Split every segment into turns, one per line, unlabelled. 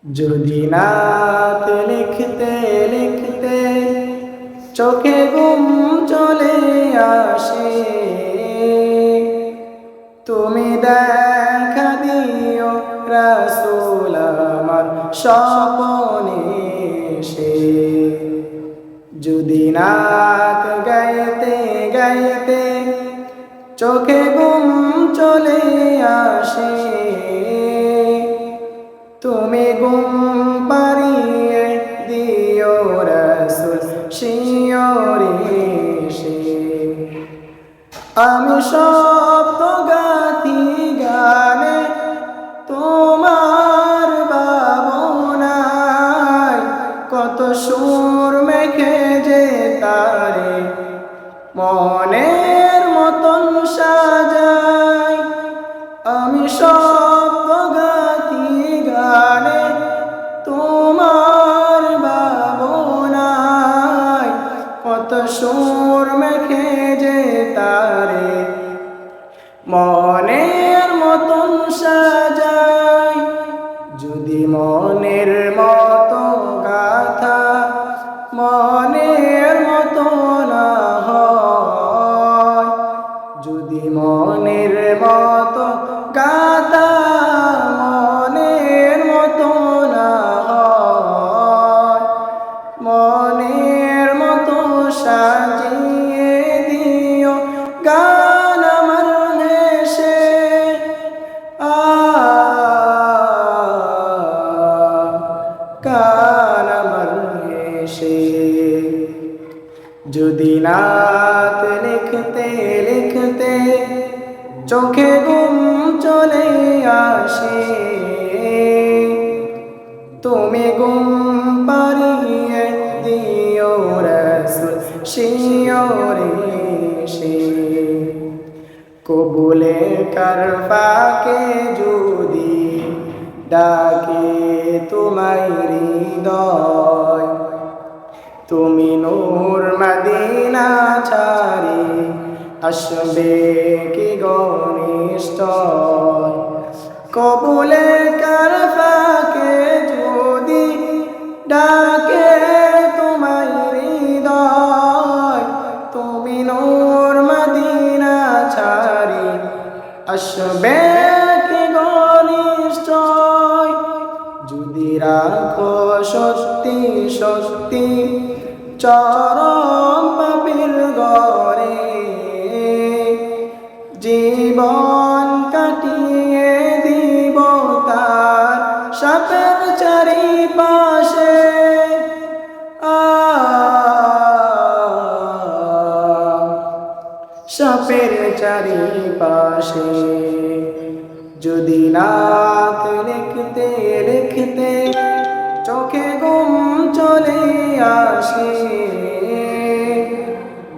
যদি নাত লিখতে লিখতে চোখে ঘুম চলে আসে, তুমি দেখা দিও রাসূল আমার স্বপনে এসে। যদি নাত গাইতে গাইতে চোখে ঘুম চলে আসে, তুমি ঘুম পাড়িয়ে দিও রাসূল শিয়রে এসে। আমি শব্দ গাথি গানে তোমার ভাবনায়, কত সুর মেখে যে তারে মনের মতন সাজাই। আমি শব্দ গাথি গানে তোমার ভাবনায়, কত সুর মেখে যে তারে মনের মতন সাজাই। যদি মনের মতো গাথা মনের মতো না হয়, যদি মনের মতো গাথা মনের মতো না হয়, মনের মতো সাজিয়ে দিও গান আমার হেসে। গান আমার হেসে। যদি নাত লিখতে লিখতে চোখে ঘুম চলে আসে, তুমি ঘুম পাড়িয়ে দিও রাসূল শিয়রে এসে। কবুলে কার ফাঁকে যদি ডাকে তোমায় হৃদয়, তুমি নূর মদিনা ছাড়ি আসবে কি ঘনিষ্ঠয়। কবুলে কার ফাঁকে যদি ডাকে তোমায় হৃদয়, তুমি নূর মদিনা ছাড়ি আসবে কি ঘনিষ্ঠয়। যদি রাখো সত্যি সত্যি চরম পাপীর ঘরে, জীবন কাটিয়ে দিব তার সাপের চারিপাশে। সাপের চারিপাশে। যদি নাত লিখতে লিখতে চোখে ঘুম চলে আসে,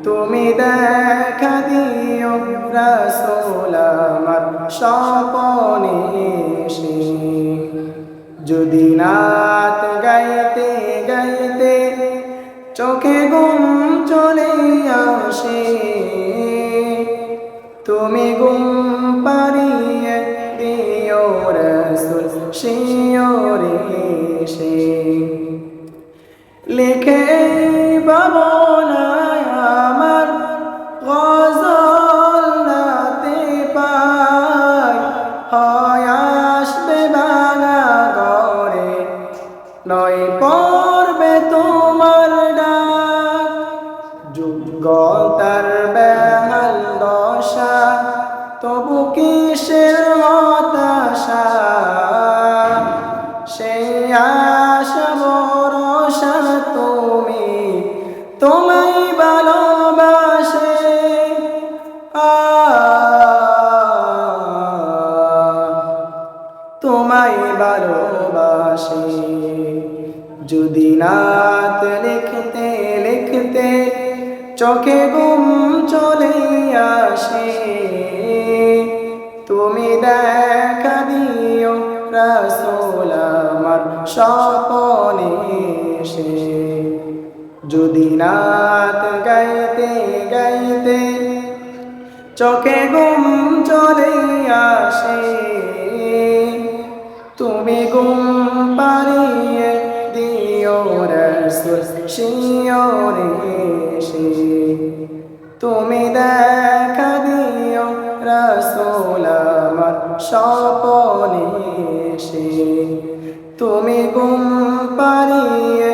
তুমি দেখা দিও রাসূল আমার স্বপনে এসে। যদি নাত গাইতে গাইতে চোখে ঘুম চলে আসে, তুমি ঘুম পাড়িয়ে দিও রাসূল শিয়রে এসে। লিখে ভাবনায় আমার গজল নাতে পাই, হয় আসবে ভাঙা ঘরে নয় পড়বে তোমার ডাক। যোগ্যতার বেহাল দশা তবু কিসের হতাশা, সেই আশা ভরসা তুমি তোমায় ভালোবাসে। তোমায় ভালোবাসে। যদি নাত লিখতে লিখতে চোখে ঘুম চলে আসে, তুমি দেখা দিও রাসূল আমার স্বপনে এসে। যদি নাত গাইতে গাইতে চোখে ঘুম চলে আসে, তুমি ঘুম পাড়িয়ে স্বপনে সে তুমি ঘুম পাড়িয়ে